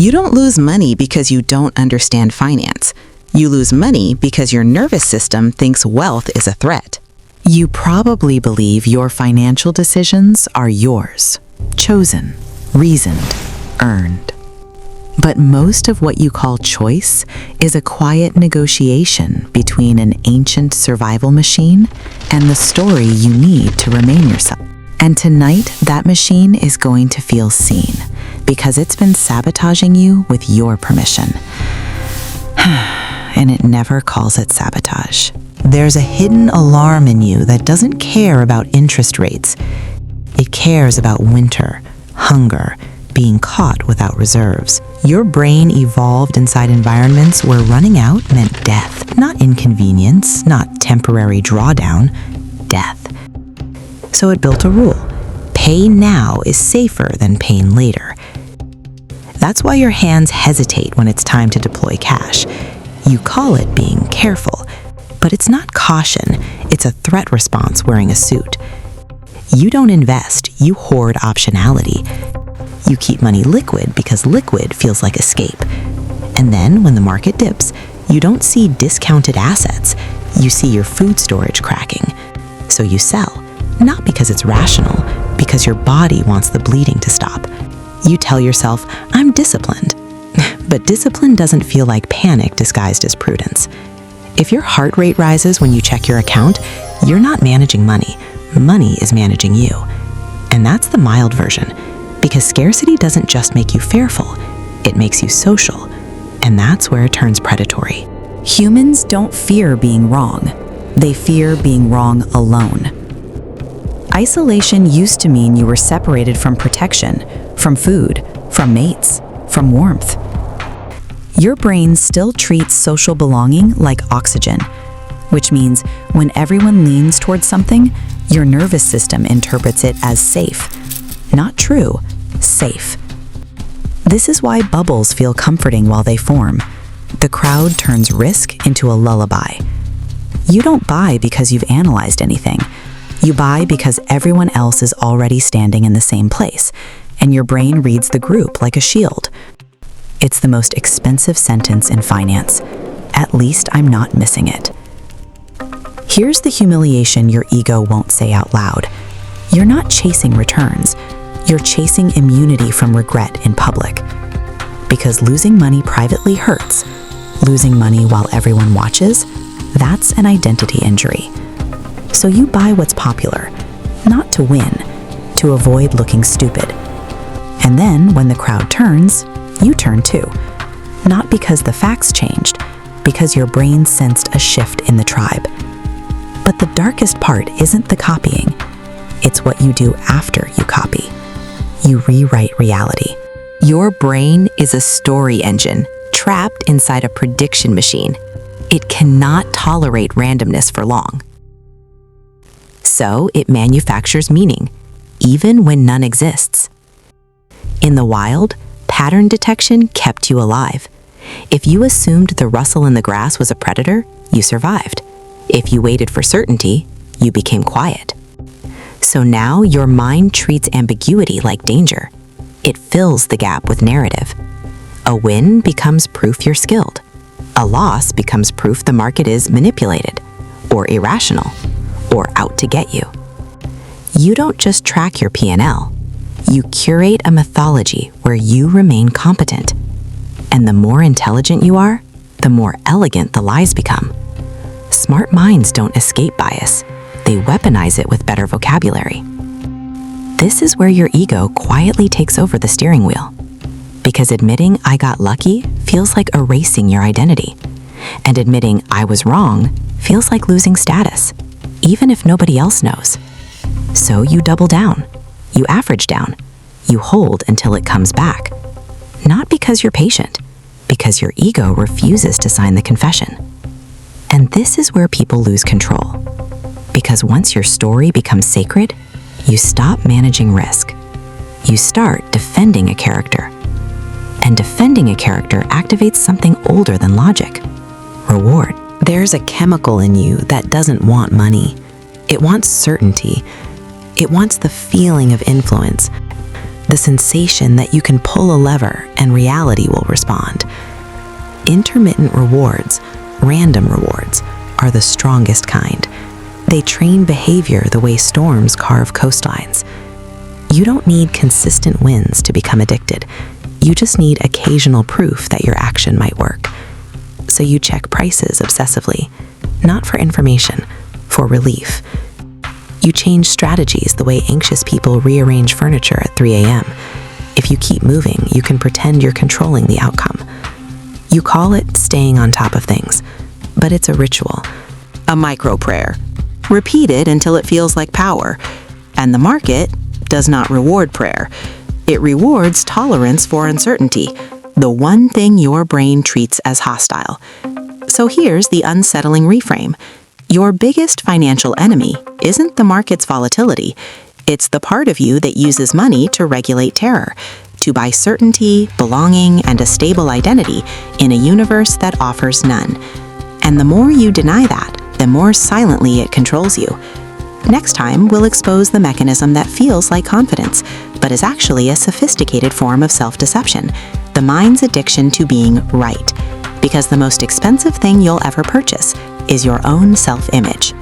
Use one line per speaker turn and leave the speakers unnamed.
You don't lose money because you don't understand finance. You lose money because your nervous system thinks wealth is a threat. You probably believe your financial decisions are yours, chosen, reasoned, earned. But most of what you call choice is a quiet negotiation between an ancient survival machine and the story you need to remain yourself. And tonight, that machine is going to feel seen because it's been sabotaging you with your permission. And it never calls it sabotage. There's a hidden alarm in you that doesn't care about interest rates. It cares about winter, hunger, being caught without reserves. Your brain evolved inside environments where running out meant death, not inconvenience, not temporary drawdown, death. So it built a rule. Pay now is safer than paying later. That's why your hands hesitate when it's time to deploy cash. You call it being careful, but it's not caution, it's a threat response wearing a suit. You don't invest, you hoard optionality. You keep money liquid because liquid feels like escape. And then when the market dips, you don't see discounted assets, you see your food storage cracking. So you sell, not because it's rational, because your body wants the bleeding to stop. You tell yourself, I'm disciplined. But discipline doesn't feel like panic disguised as prudence. If your heart rate rises when you check your account, you're not managing money. Money is managing you. And that's the mild version, because scarcity doesn't just make you fearful, it makes you social. And that's where it turns predatory.
Humans don't fear being wrong. They fear being wrong alone. Isolation used to mean you were separated from protection, from food, from mates, from warmth. Your brain still treats social belonging like oxygen, which means when everyone leans towards something, your nervous system interprets it as safe. Not true, safe. This is why bubbles feel comforting while they form. The crowd turns risk into a lullaby. You don't buy because you've analyzed anything. You buy because everyone else is already standing in the same place, and your brain reads the group like a shield. It's the most expensive sentence in finance. At least I'm not missing it. Here's the humiliation your ego won't say out loud. You're not chasing returns. You're chasing immunity from regret in public. Because losing money privately hurts. Losing money while everyone watches, that's an identity injury. So you buy what's popular, not to win, to avoid looking stupid. And then when the crowd turns, you turn too. Not because the facts changed, because your brain sensed a shift in the tribe. But the darkest part isn't the copying. It's what you do after you copy. You rewrite reality. Your brain is a story engine trapped inside a prediction machine. It cannot tolerate randomness for long. So it manufactures meaning, even when none exists. In the wild, pattern detection kept you alive. If you assumed the rustle in the grass was a predator, you survived. If you waited for certainty, you became quiet. So now your mind treats ambiguity like danger. It fills the gap with narrative. A win becomes proof you're skilled. A loss becomes proof the market is manipulated, or irrational, or out to get you. You don't just track your P&L. You curate a mythology where you remain competent. And the more intelligent you are, the more elegant the lies become. Smart minds don't escape bias. They weaponize it with better vocabulary. This is where your ego quietly takes over the steering wheel. Because admitting I got lucky feels like erasing your identity. And admitting I was wrong feels like losing status, even if nobody else knows. So you double down. You average down. You hold until it comes back. Not because you're patient, because your ego refuses to sign the confession. And this is where people lose control. Because once your story becomes sacred, you stop managing risk. You start defending a character. And defending a character activates something older than logic: reward. There's a chemical in you that doesn't want money. It wants certainty. It wants the feeling of influence.
the sensation that you can pull a lever and reality will respond. Intermittent rewards, random rewards, are the strongest kind. They train behavior the way storms carve coastlines. You don't need consistent wins to become addicted. You just need occasional proof that your action might work. So you check prices obsessively, not for information, for relief. You change strategies the way anxious people rearrange furniture at 3 a.m. If you keep moving, you can pretend you're controlling the outcome. You call it staying on top of things, but it's a ritual, a micro prayer. Repeat it until it feels like power. And the market does not reward prayer. It rewards tolerance for uncertainty, the one thing your brain treats as hostile. So here's the unsettling reframe. Your biggest financial enemy isn't the market's volatility. It's the part of you that uses money to regulate terror, to buy certainty, belonging, and a stable identity in a universe that offers none. And the more you deny that, the more silently it controls you. Next time, we'll expose the mechanism that feels like confidence, but is actually a sophisticated form of self-deception, the mind's addiction to being right. Because the most expensive thing you'll ever purchase is your own self-image.